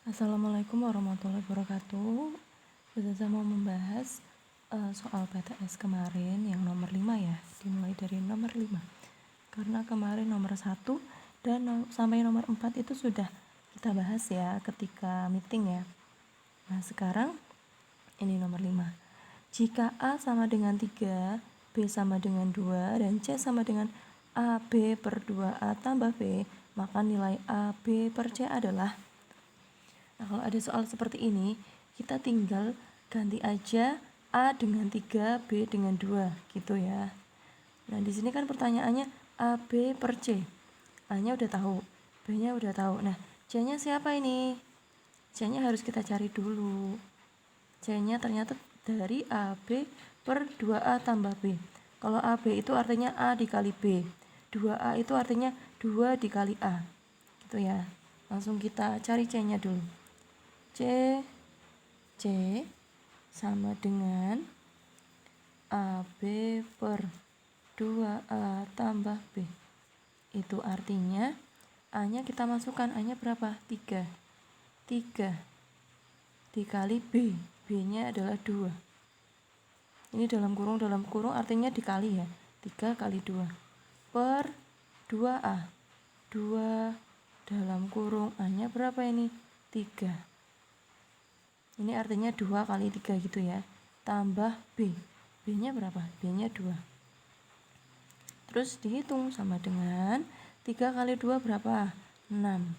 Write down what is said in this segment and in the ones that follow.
Assalamualaikum warahmatullahi wabarakatuh. Saya mau membahas soal PTS kemarin yang nomor 5 ya. Dimulai dari nomor 5. Karena kemarin nomor 1 dan sampai nomor 4 itu sudah kita bahas ya ketika meeting ya. Nah, sekarang ini nomor 5. Jika A sama dengan 3, B sama dengan 2, dan C sama dengan AB per 2A tambah B, maka nilai AB per C adalah. Nah, kalau ada soal seperti ini, kita tinggal ganti aja A dengan 3, B dengan 2, gitu ya. Nah, di sini kan pertanyaannya AB per C. A-nya udah tahu, B-nya udah tahu. Nah, C-nya siapa ini? C-nya harus kita cari dulu. C-nya ternyata dari AB per 2A tambah B. Kalau AB itu artinya A dikali B. 2A itu artinya 2 dikali A. Gitu ya. Langsung kita cari C-nya dulu. C sama dengan AB per 2A tambah B. Itu artinya A-nya kita masukkan, A-nya berapa? 3. 3 dikali B. B-nya adalah 2. Ini dalam kurung artinya dikali ya. 3 kali 2 per 2A. 2 dalam kurung, A-nya berapa ini? 3. Ini artinya 2 kali 3 gitu ya. Tambah B. B-nya berapa? B-nya 2. Terus dihitung sama dengan 3 kali 2 berapa? 6.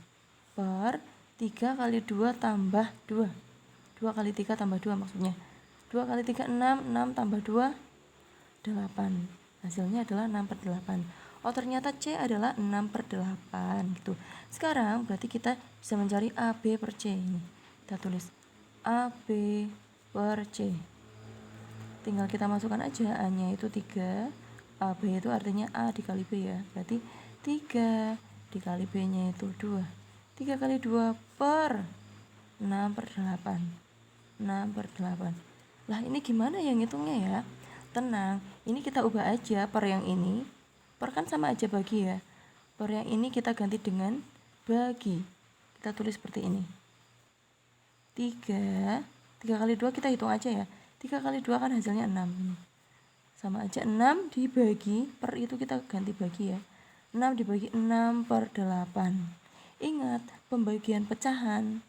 Per 3 kali 2 tambah 2. 2 kali 3 tambah 2 maksudnya. 2 kali 3, 6. 6 tambah 2, 8. Hasilnya adalah 6 per 8. Oh, ternyata C adalah 6 per 8 gitu. Sekarang berarti kita bisa mencari AB per C ini. Kita tulis AB per C. Tinggal kita masukkan aja, A-nya itu 3, AB itu artinya A dikali B ya. Berarti 3 dikali B-nya itu 2. 3 kali 2 per 6 per 8. 6 per 8. Lah, ini gimana yang ngitungnya ya? Tenang, ini kita ubah aja per yang ini. Per kan sama aja bagi ya. Per yang ini kita ganti dengan bagi. Kita tulis seperti ini. 3 kali 2 kita hitung aja ya. 3 kali 2 kan hasilnya 6. Sama aja 6 dibagi per itu kita ganti bagi ya. 6 dibagi 6 per 8. Ingat, pembagian pecahan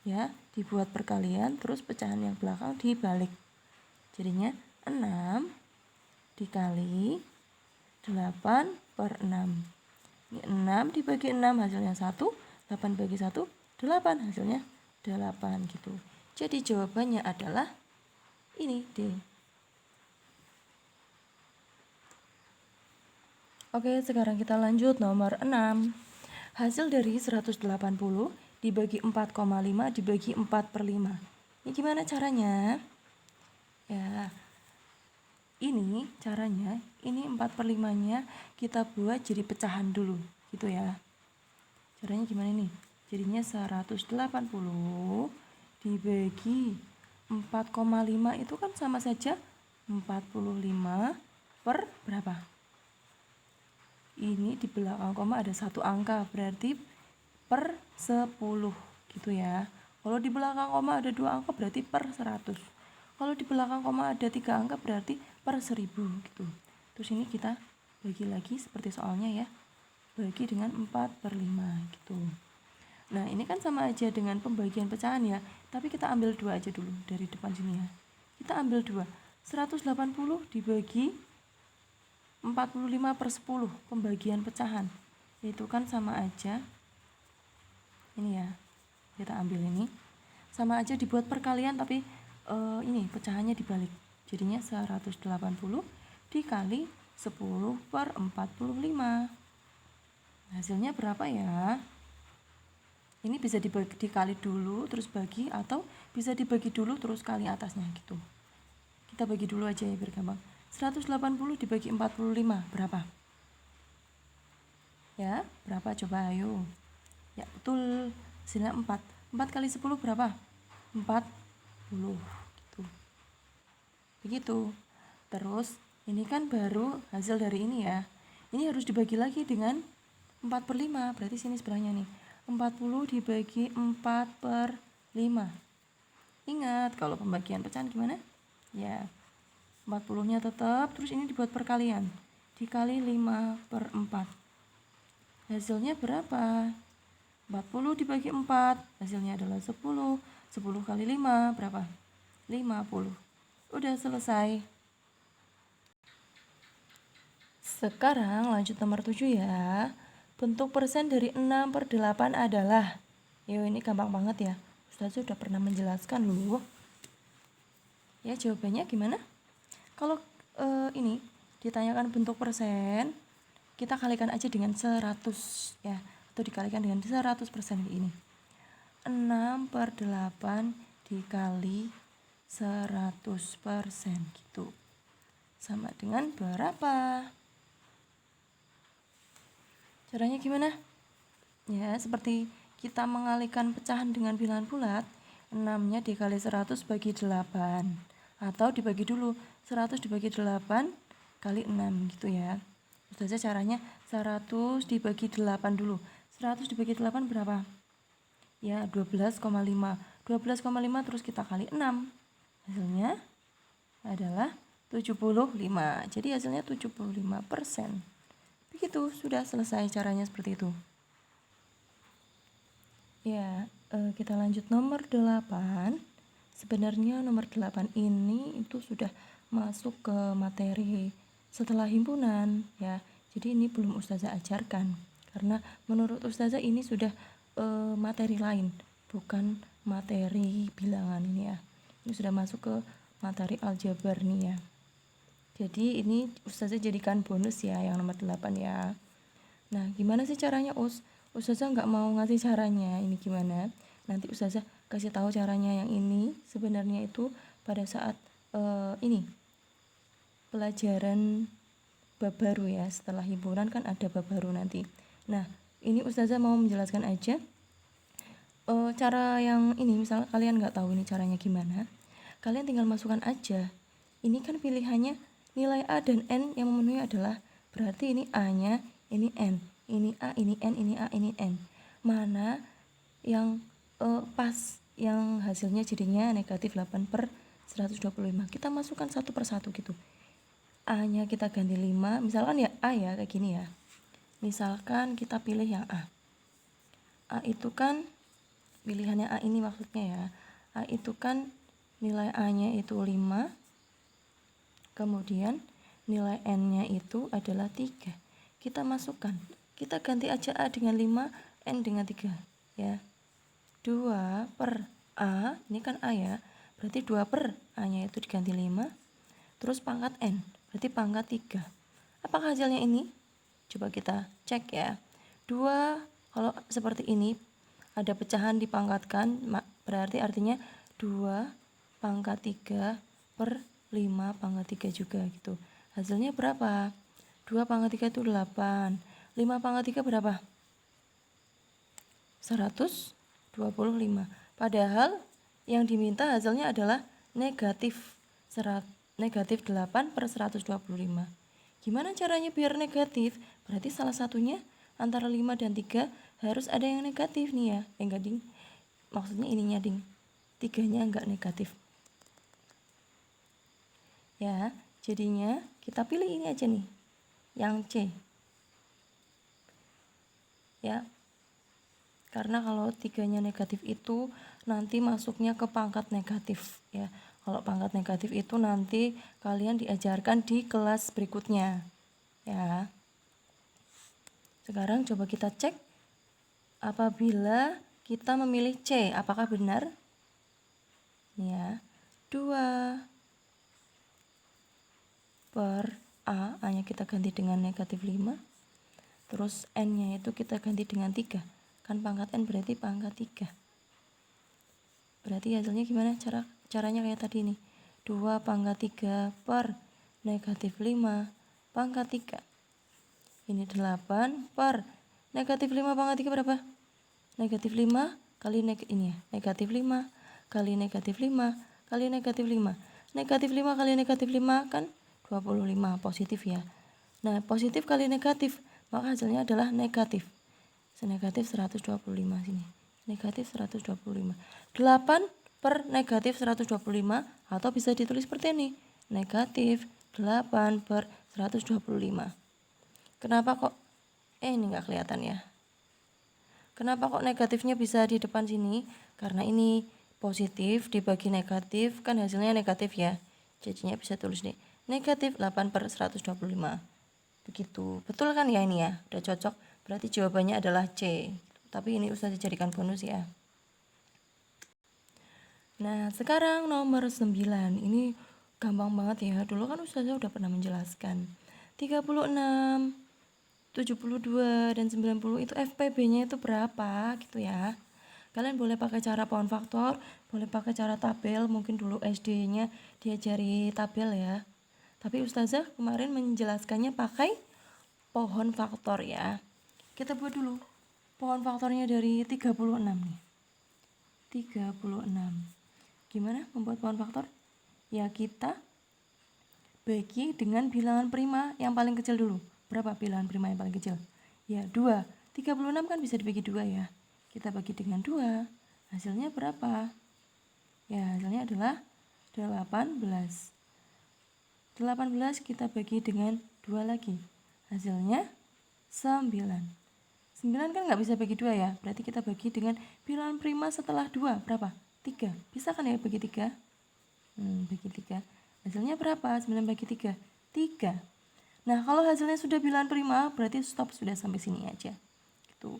ya, dibuat perkalian terus pecahan yang belakang dibalik. Jadinya 6 dikali 8 per 6. Ini 6 dibagi 6 hasilnya 1, 8 bagi 1, 8 hasilnya 8 gitu. Jadi jawabannya adalah ini D. Oke, sekarang kita lanjut nomor 6. Hasil dari 180 dibagi 4,5 dibagi 4 per 5. Ini gimana caranya? Ya, ini caranya, ini 4 per 5-nya kita buat jadi pecahan dulu gitu ya. Caranya gimana nih? Jadinya 180 dibagi 4,5 itu kan sama saja 45 per berapa? Ini di belakang koma ada satu angka, berarti per 10 gitu ya. Kalau di belakang koma ada 2 angka berarti per 100. Kalau di belakang koma ada 3 angka berarti per 1000 gitu. Terus ini kita bagi lagi seperti soalnya ya. Bagi dengan 4 per 5 gitu. Nah, ini kan sama aja dengan pembagian pecahan ya, tapi kita ambil 2 aja dulu dari depan sini ya. Kita ambil 2. 180 dibagi 45 per 10 pembagian pecahan. Itu kan sama aja. Ini ya, kita ambil ini. Sama aja dibuat perkalian tapi ini pecahannya dibalik. Jadinya 180 dikali 10 per 45. Hasilnya berapa ya? Ini bisa dikali dulu terus bagi, atau bisa dibagi dulu terus kali atasnya gitu. Kita bagi dulu aja ya biar gampang. 180 dibagi 45 berapa? Ya, berapa coba ayo. Ya, betul. Hasilnya 4. 4 kali 10 berapa? 40 gitu. Begitu. Terus ini kan baru hasil dari ini ya. Ini harus dibagi lagi dengan 4 per 5. Berarti sini sebelahnya nih. 40 dibagi 4/5. Ingat, kalau pembagian pecahan gimana? Ya, 40-nya tetap, terus ini dibuat perkalian. Dikali 5/4. Hasilnya berapa? 40 dibagi 4, hasilnya adalah 10. 10 kali 5, berapa? 50. Udah selesai. Sekarang lanjut nomor 7 ya. Bentuk persen dari 6/8 adalah, ini gampang banget ya. Ustazah sudah pernah menjelaskan loh. Ya, jawabannya gimana? Kalau ini ditanyakan bentuk persen, kita kalikan aja dengan 100 ya, atau dikalikan dengan 100% ini. 6/8 dikali 100% gitu. Sama dengan berapa? Caranya gimana? Ya, seperti kita mengalihkan pecahan dengan bilangan bulat, 6-nya dikali 100 bagi 8. Atau dibagi dulu, 100 dibagi 8 kali 6 gitu ya. Ustazah caranya 100 dibagi 8 dulu. 100 dibagi 8 berapa? Ya, 12,5. 12,5 terus kita kali 6. Hasilnya adalah 75. Jadi hasilnya 75%. Begitu, sudah selesai caranya seperti itu. Ya, kita lanjut nomor 8. Sebenarnya nomor 8 ini itu sudah masuk ke materi setelah himpunan ya. Jadi ini belum Ustazah ajarkan karena menurut Ustazah ini sudah materi lain, bukan materi bilangan ini ya. Ini sudah masuk ke materi aljabar nih ya. Jadi ini Ustazah jadikan bonus ya yang nomor 8 ya. Nah, gimana sih caranya Ustazah nggak mau ngasih caranya, ini gimana? Nanti Ustazah kasih tahu caranya yang ini. Sebenarnya itu pada saat ini pelajaran bab baru ya, setelah himpunan kan ada bab baru nanti. Nah, ini Ustazah mau menjelaskan aja cara yang ini. Misalnya kalian nggak tahu ini caranya gimana, kalian tinggal masukkan aja. Ini kan pilihannya nilai A dan N yang memenuhi adalah, berarti ini A-nya, ini N, ini A, ini N, ini A, ini N. Mana yang pas, yang hasilnya jadinya negatif 8/125. Kita masukkan satu persatu gitu. A-nya kita ganti 5, misalkan ya A ya, kayak gini ya. Misalkan kita pilih yang A. A itu kan, pilihannya A ini maksudnya ya. A itu kan nilai A-nya itu 5. Kemudian nilai N-nya itu adalah 3. Kita masukkan. Kita ganti aja A dengan 5, N dengan 3 ya. 2 per A, ini kan A ya, berarti 2 per A-nya itu diganti 5, terus pangkat N, berarti pangkat 3. Apakah hasilnya ini? Coba kita cek ya. 2, kalau seperti ini, ada pecahan dipangkatkan, berarti artinya 2 pangkat 3 per 5 pangkat 3 juga gitu. Hasilnya berapa? 2 pangkat 3 itu 8. 5 pangkat 3 berapa? 125. Padahal yang diminta hasilnya adalah negatif 8/125. Gimana caranya biar negatif? Berarti salah satunya antara 5 dan 3 harus ada yang negatif nih ya. Enggak ding. Maksudnya ininya ding. 3-nya enggak negatif. Ya, jadinya kita pilih ini aja nih. Yang C. Ya. Karena kalau 3-nya negatif itu nanti masuknya ke pangkat negatif ya. Kalau pangkat negatif itu nanti kalian diajarkan di kelas berikutnya ya. Sekarang coba kita cek apabila kita memilih C, apakah benar? Ya, 2 per A, A-nya kita ganti dengan negatif 5. Terus N-nya itu kita ganti dengan 3. Kan pangkat N berarti pangkat 3. Berarti hasilnya gimana? Caranya kayak tadi nih. 2 pangkat 3 per negatif 5 pangkat 3. Ini 8 per negatif 5 pangkat 3 berapa? Negatif 5 kali ini ya. Negatif 5 kali negatif 5 kali negatif 5. Negatif 5 kali negatif 5 kan 25, positif ya. Nah, positif kali negatif, maka hasilnya adalah negatif. negatif 125 sini. Negatif 125. 8 per negatif 125 atau bisa ditulis seperti ini. Negatif 8 per 125. Kenapa kok ini nggak kelihatan ya? Kenapa kok negatifnya bisa di depan sini? Karena ini positif dibagi negatif, kan hasilnya negatif ya. Jadinya bisa tulis nih, negatif 8 per 125. Begitu. Betul kan ya ini ya? Udah cocok. Berarti jawabannya adalah C. Tapi ini usah dijadikan bonus ya. Nah, sekarang nomor 9. Ini gampang banget ya. Dulu kan Ustazah udah pernah menjelaskan. 36, 72 dan 90 itu FPB-nya itu berapa gitu ya. Kalian boleh pakai cara pohon faktor, boleh pakai cara tabel, mungkin dulu SD-nya diajari tabel ya. Tapi Ustazah kemarin menjelaskannya pakai pohon faktor ya. Kita buat dulu. Pohon faktornya dari 36 nih. 36. Gimana membuat pohon faktor? Ya kita bagi dengan bilangan prima yang paling kecil dulu. Berapa bilangan prima yang paling kecil? Ya 2. 36 kan bisa dibagi 2 ya. Kita bagi dengan 2. Hasilnya berapa? Ya hasilnya adalah 18. 18 kita bagi dengan 2 lagi. Hasilnya 9. 9 kan nggak bisa bagi 2 ya. Berarti kita bagi dengan bilangan prima setelah 2. Berapa? 3. Bisa kan ya bagi 3? Bagi 3. Hasilnya berapa? 9 bagi 3. 3. Nah, kalau hasilnya sudah bilangan prima, berarti stop sudah sampai sini aja. Gitu.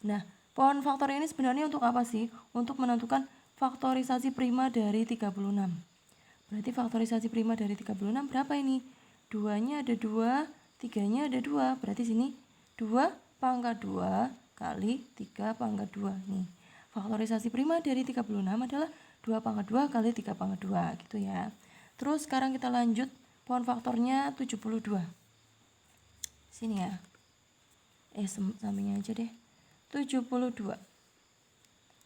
Nah, pohon faktor ini sebenarnya untuk apa sih? Untuk menentukan faktorisasi prima dari 36. Berarti faktorisasi prima dari 36 berapa ini? 2-nya ada 2, 3-nya ada 2. Berarti sini 2 pangkat 2 kali 3 pangkat 2. Nih, faktorisasi prima dari 36 adalah 2 pangkat 2 kali 3 pangkat 2 gitu ya. Terus sekarang kita lanjut pohon faktornya 72. Sini ya. Sampingnya aja deh. 72.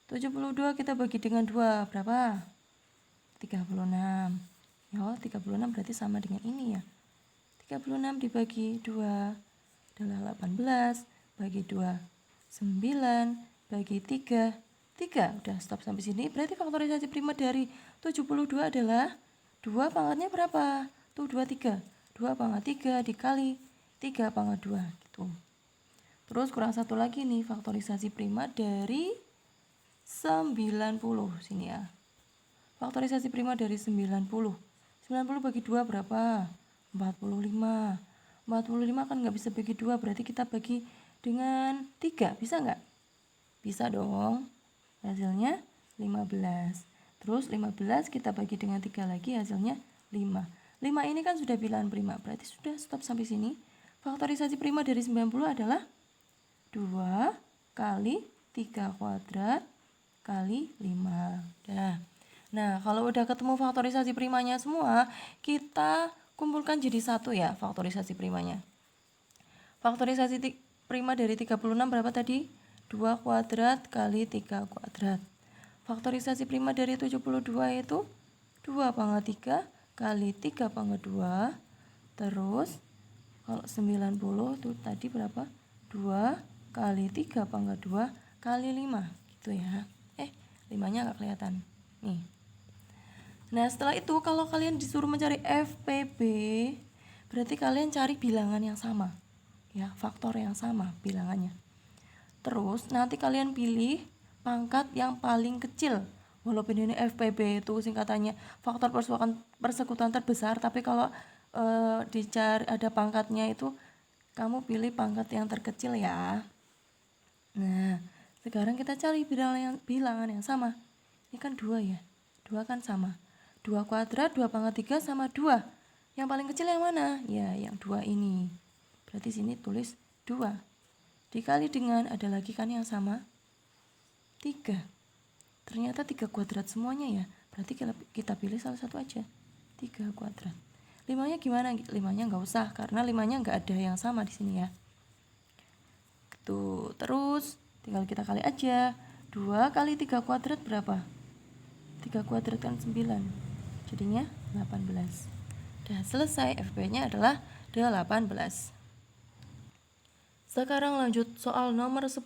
72 kita bagi dengan 2 berapa? 36. Ya, 36 berarti sama dengan ini ya. 36 dibagi 2 adalah 18, bagi 2 9, bagi 3 3. Udah stop sampai sini. Berarti faktorisasi prima dari 72 adalah 2 pangkatnya berapa? Tuh 23. 2 pangkat 3 dikali 3 pangkat 2 gitu. Terus kurang satu lagi nih faktorisasi prima dari 90 sini ya. Faktorisasi prima dari 90. 90 bagi 2 berapa? 45. 45 kan nggak bisa bagi 2, berarti kita bagi dengan 3. Bisa nggak? Bisa dong. Hasilnya 15. Terus 15 kita bagi dengan 3 lagi, hasilnya 5. 5 ini kan sudah bilangan prima, berarti sudah stop sampai sini. Faktorisasi prima dari 90 adalah 2 kali 3 kuadrat kali 5. Nah, kalau udah ketemu faktorisasi primanya semua, kita kumpulkan jadi satu ya faktorisasi primanya. Faktorisasi prima dari 36 berapa tadi? 2 kuadrat kali 3 kuadrat. Faktorisasi prima dari 72 itu 2 pangkat 3 kali 3 pangkat 2. Terus kalau 90 itu tadi berapa? 2 kali 3 pangkat 2 kali 5 gitu ya. 5-nya nggak kelihatan. Nih. Nah, setelah itu kalau kalian disuruh mencari FPB, berarti kalian cari bilangan yang sama. Ya, faktor yang sama bilangannya. Terus nanti kalian pilih pangkat yang paling kecil. Walaupun ini FPB itu singkatannya faktor persekutuan terbesar, tapi kalau dicari ada pangkatnya itu kamu pilih pangkat yang terkecil ya. Nah, sekarang kita cari bilangan yang sama. Ini kan 2 ya. 2 kan sama. 2 kuadrat 2 pangkat 3 sama 2. Yang paling kecil yang mana? Ya, yang 2 ini. Berarti sini tulis 2. Dikali dengan ada lagi kan yang sama? 3. Ternyata 3 kuadrat semuanya ya. Berarti kita pilih salah satu aja. 3 kuadrat. 5-nya gimana? 5-nya nggak usah karena 5-nya nggak ada yang sama di sini ya. Tuh, terus tinggal kita kali aja. 2 kali 3 kuadrat berapa? 3 kuadrat kan 9. Jadinya 18. Udah selesai. FP-nya adalah 18. Sekarang lanjut soal nomor 10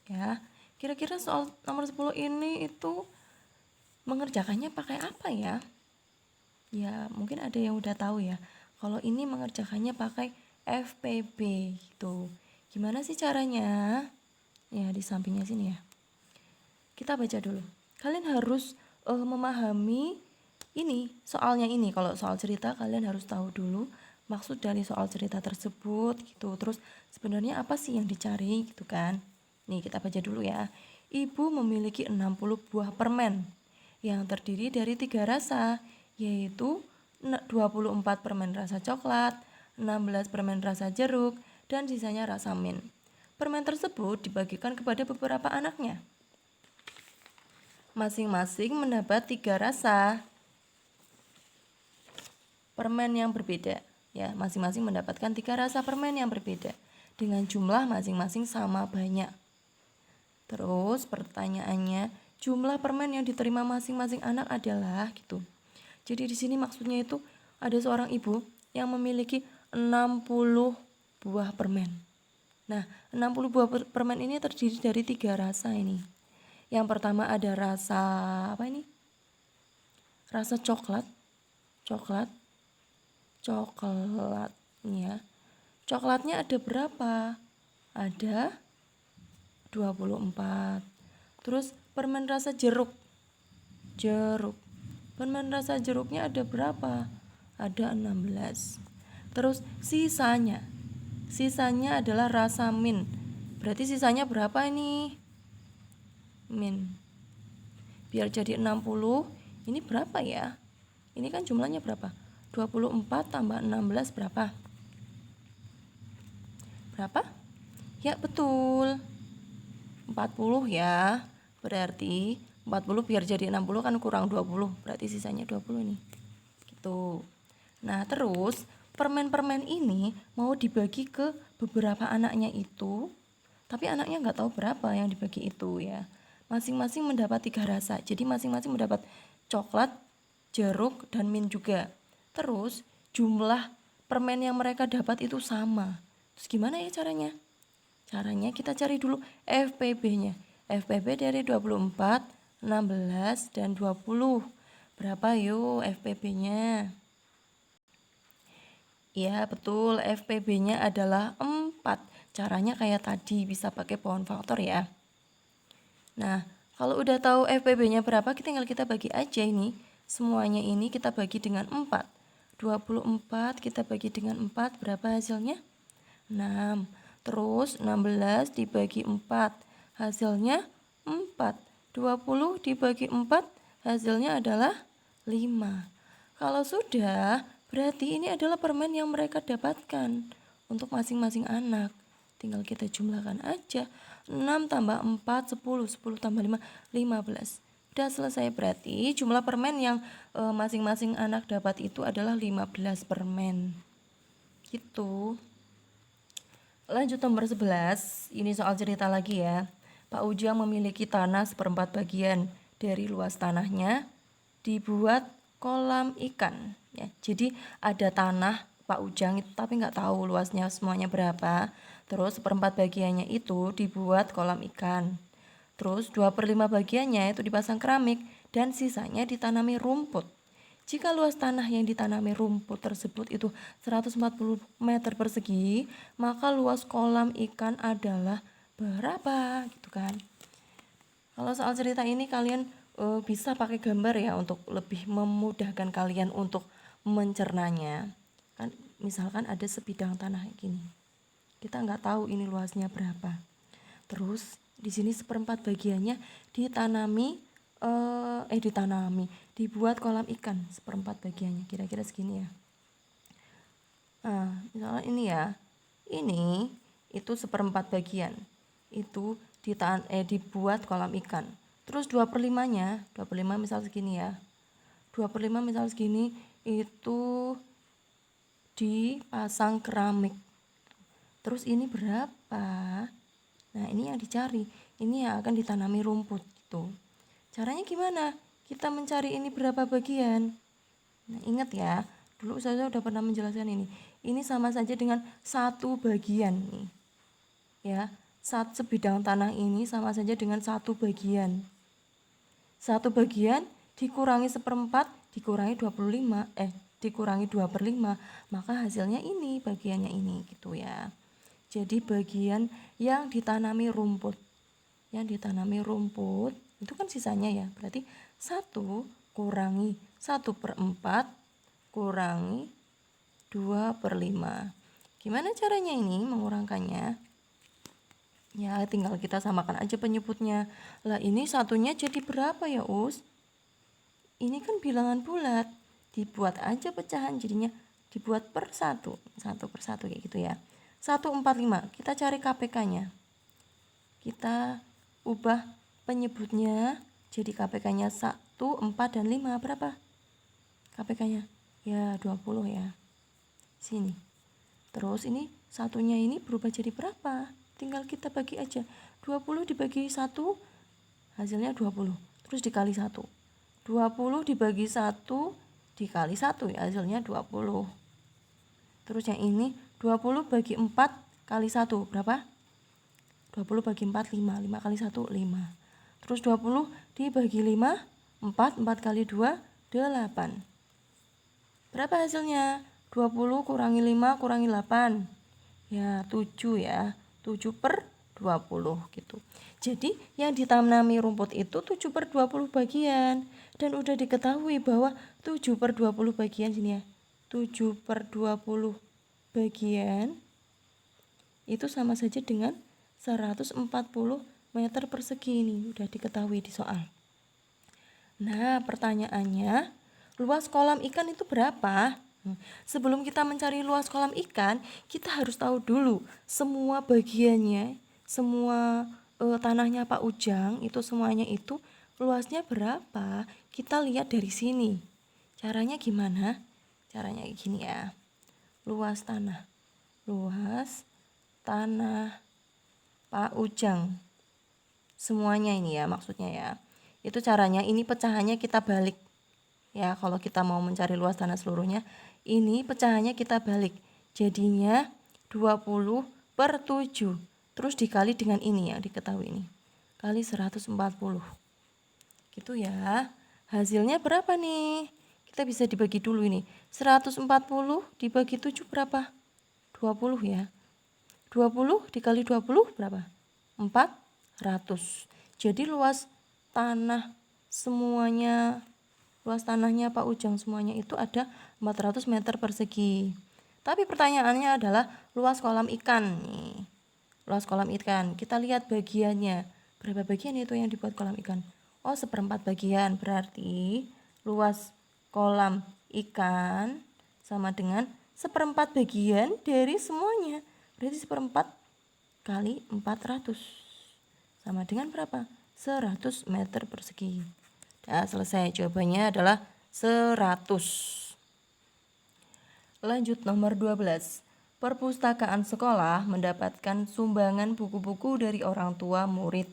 ya. Kira-kira soal nomor 10 ini itu mengerjakannya pakai apa ya? Ya, mungkin ada yang udah tahu ya. Kalau ini mengerjakannya pakai FPB gitu. Gimana sih caranya? Ya, di sampingnya sini ya. Kita baca dulu. Kalian harus memahami ini, soalnya ini. Kalau soal cerita kalian harus tahu dulu maksud dari soal cerita tersebut gitu. Terus sebenarnya apa sih yang dicari gitu kan. Nih kita baca dulu ya. Ibu memiliki 60 buah permen yang terdiri dari 3 rasa, yaitu 24 permen rasa coklat, 16 permen rasa jeruk, dan sisanya rasa mint. Permen tersebut dibagikan kepada beberapa anaknya. Masing-masing mendapat 3 rasa permen yang berbeda. Ya, masing-masing mendapatkan 3 rasa permen yang berbeda dengan jumlah masing-masing sama banyak. Terus pertanyaannya, jumlah permen yang diterima masing-masing anak adalah gitu. Jadi di sini maksudnya itu ada seorang ibu yang memiliki 60 buah permen. Nah, 60 buah permen ini terdiri dari 3 rasa ini. Yang pertama ada rasa apa ini? Rasa coklat. Coklatnya. Coklatnya ada berapa? Ada 24. Terus permen rasa jeruk. Permen rasa jeruknya ada berapa? Ada 16. Terus sisanya adalah rasa mint. Berarti sisanya berapa ini? Mint. Biar jadi 60, ini berapa ya? Ini kan jumlahnya berapa? 24 tambah 16 berapa? Berapa? Ya betul, 40 ya. Berarti 40 biar jadi 60 kan kurang 20. Berarti sisanya 20 nih. Gitu. Nah terus permen-permen ini mau dibagi ke beberapa anaknya itu, tapi anaknya nggak tahu berapa yang dibagi itu ya. Masing-masing mendapat 3 rasa. Jadi masing-masing mendapat coklat, jeruk, dan mint juga. Terus jumlah permen yang mereka dapat itu sama. Terus gimana ya caranya? Caranya kita cari dulu FPB-nya. FPB dari 24, 16, dan 20. Berapa yuk FPB-nya? Ya betul, FPB-nya adalah 4. Caranya kayak tadi, bisa pakai pohon faktor ya. Nah, kalau udah tahu FPB-nya berapa, tinggal kita bagi aja ini. Semuanya ini kita bagi dengan 4. 24 kita bagi dengan 4, berapa hasilnya? 6. Terus 16 dibagi 4, hasilnya 4. 20 dibagi 4, hasilnya adalah 5. Kalau sudah, berarti ini adalah permen yang mereka dapatkan untuk masing-masing anak. Tinggal kita jumlahkan aja. 6 tambah 4, 10. 10 tambah 5, 15. Udah selesai, berarti jumlah permen yang masing-masing anak dapat itu adalah 15 permen. Gitu. Lanjut nomor 11. Ini soal cerita lagi ya. Pak Ujang memiliki tanah 1/4 bagian. Dari luas tanahnya dibuat kolam ikan ya. Jadi ada tanah Pak Ujang itu tapi nggak tahu luasnya semuanya berapa. Terus 1/4 bagiannya itu dibuat kolam ikan. Terus 2/5 bagiannya itu dipasang keramik dan sisanya ditanami rumput. Jika luas tanah yang ditanami rumput tersebut itu 140 meter persegi, maka luas kolam ikan adalah berapa gitu kan. Kalau soal cerita ini kalian bisa pakai gambar ya untuk lebih memudahkan kalian untuk mencernanya. Kan misalkan ada sebidang tanah gini. Kita nggak tahu ini luasnya berapa. Terus di sini 1/4 bagiannya dibuat kolam ikan 1/4 bagiannya, kira-kira segini ya. Nah, misalnya ini ya. Ini itu 1/4 bagian. Itu dibuat kolam ikan. Terus 2/5-nya, 2/5 misal segini ya. 2/5 misal segini itu dipasang keramik. Terus ini berapa? Nah, ini yang dicari. Ini yang akan ditanami rumput gitu. Caranya gimana? Kita mencari ini berapa bagian? Nah, ingat ya, dulu saya udah pernah menjelaskan ini. Ini sama saja dengan 1 bagian nih. ya. Sebidang tanah ini sama saja dengan 1 bagian. 1 bagian dikurangi 1/4 dikurangi 25, dikurangi 2/5, maka hasilnya ini, bagiannya ini gitu ya. Jadi bagian yang ditanami rumput. Yang ditanami rumput itu kan sisanya ya. Berarti 1 kurangi 1/4 kurangi 2/5. Gimana caranya ini mengurangkannya? Ya tinggal kita samakan aja penyebutnya. Lah ini satunya jadi berapa ya Us? Ini kan bilangan bulat. Dibuat aja pecahan, jadinya dibuat per 1. 1 per 1 kayak gitu ya. 145, kita cari KPK-nya. Kita ubah penyebutnya jadi KPK-nya 1, 4, dan 5. Berapa KPK-nya? Ya 20 ya. Sini. Terus ini satunya ini berubah jadi berapa? Tinggal kita bagi aja. 20 dibagi 1 hasilnya 20. Terus dikali 1. 20 dibagi 1 dikali 1 ya hasilnya 20. Terus yang ini 20 bagi 4 kali 1 berapa? 20 bagi 4 5. 5 kali 1 5. Terus 20 dibagi 5 4. 4 kali 2 8. Berapa hasilnya? 20 kurangi 5 kurangi 8. Ya 7 ya. 7/20 gitu. Jadi yang ditanami rumput itu 7/20 bagian. Dan udah diketahui bahwa 7/20 bagian sini ya. 7/20 bagian itu sama saja dengan 140 meter persegi. Ini udah diketahui di soal. Nah pertanyaannya, luas kolam ikan itu berapa? Sebelum kita mencari luas kolam ikan, kita harus tahu dulu semua bagiannya, semua tanahnya Pak Ujang itu semuanya itu luasnya berapa. Kita lihat dari sini. Caranya gimana? Caranya gini ya. Luas tanah Pak Ujang, semuanya ini ya maksudnya ya. Itu caranya, ini pecahannya kita balik ya. Kalau kita mau mencari luas tanah seluruhnya, ini pecahannya kita balik, jadinya 20/7. Terus dikali dengan ini ya, diketahui ini kali 140 gitu ya. Hasilnya berapa nih? Kita bisa dibagi dulu ini. 140 dibagi 7 berapa? 20 ya. 20 dikali 20 berapa? 400. Jadi luas tanah semuanya, luas tanahnya Pak Ujang semuanya itu ada 400 meter persegi. Tapi pertanyaannya adalah luas kolam ikan nih. Luas kolam ikan, kita lihat bagiannya. Berapa bagian itu yang dibuat kolam ikan? Oh 1/4 bagian, berarti luas kolam ikan sama dengan 1/4 bagian dari semuanya. Berarti 1/4 kali 400 sama dengan berapa? 100 meter persegi. Nah, selesai. Jawabannya adalah 100. Lanjut nomor 12. Perpustakaan sekolah mendapatkan sumbangan buku-buku dari orang tua murid.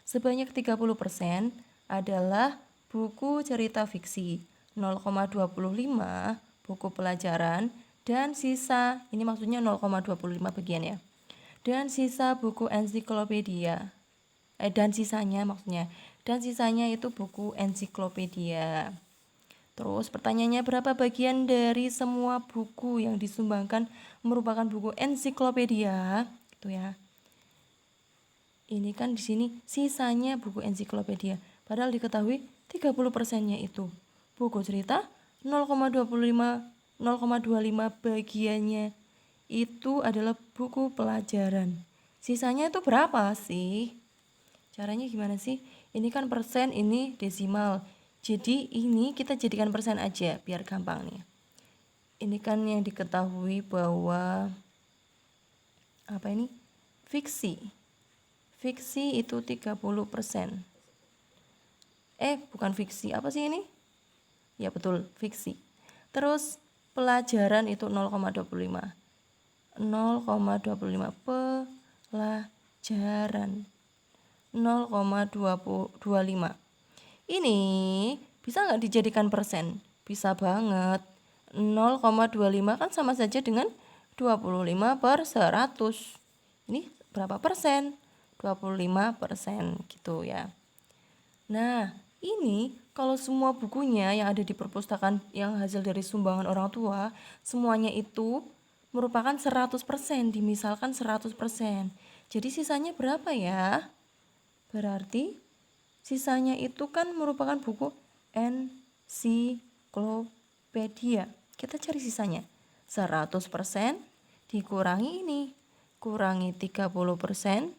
Sebanyak 30% adalah buku cerita fiksi, 0,25 buku pelajaran, dan sisa, ini maksudnya 0,25 bagian ya. Dan sisa buku ensiklopedia. Dan sisanya itu buku ensiklopedia. Terus pertanyaannya, berapa bagian dari semua buku yang disumbangkan merupakan buku ensiklopedia? Gitu ya. Ini kan di sini sisanya buku ensiklopedia. Padahal diketahui 30%-nya itu buku cerita, 0,25 bagiannya itu adalah buku pelajaran. Sisanya itu berapa sih? Caranya gimana sih? Ini kan persen, ini desimal. Jadi ini kita jadikan persen aja biar gampang nih. Ini kan yang diketahui bahwa apa ini? Fiksi. Fiksi itu 30%. Bukan fiksi. Apa sih ini? Ya betul, fiksi. Terus pelajaran itu 0,25. 0,25 pelajaran. 0,25. Ini bisa nggak dijadikan persen? Bisa banget. 0,25 kan sama saja dengan 25/100. Ini berapa persen? 25% gitu ya. Nah, ini kalau semua bukunya yang ada di perpustakaan yang hasil dari sumbangan orang tua, semuanya itu merupakan 100%, dimisalkan 100%. Jadi sisanya berapa ya? Berarti sisanya itu kan merupakan buku ensiklopedia. Kita cari sisanya. 100% dikurangi ini. Kurangi 30%,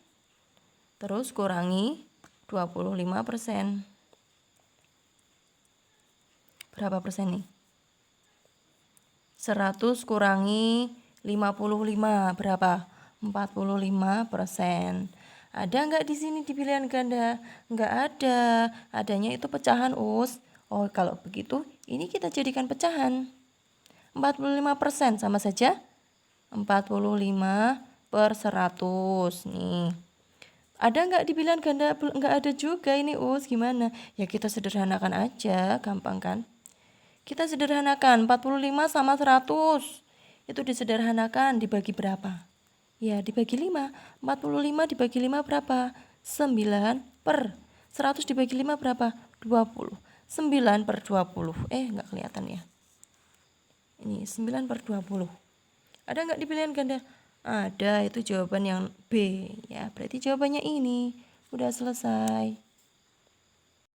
terus kurangi 25%. Berapa persen nih? 100 kurangi 55 berapa? 45%. Ada nggak di sini di pilihan ganda? Nggak ada. Adanya itu pecahan, Us. Oh, kalau begitu ini kita jadikan pecahan. 45% sama saja 45/100 nih. Ada nggak di pilihan ganda? Nggak ada juga ini, Us. Gimana? Ya kita sederhanakan aja, gampang kan? Kita sederhanakan 45 sama 100. Itu disederhanakan dibagi berapa? Ya, dibagi 5. 45 dibagi 5 berapa? 9 per. 100 dibagi 5 berapa? 20. 9/20. Nggak kelihatan ya. Ini 9/20. Ada nggak di pilihan ganda? Ada, itu jawaban yang B. Ya, berarti jawabannya ini. Udah selesai.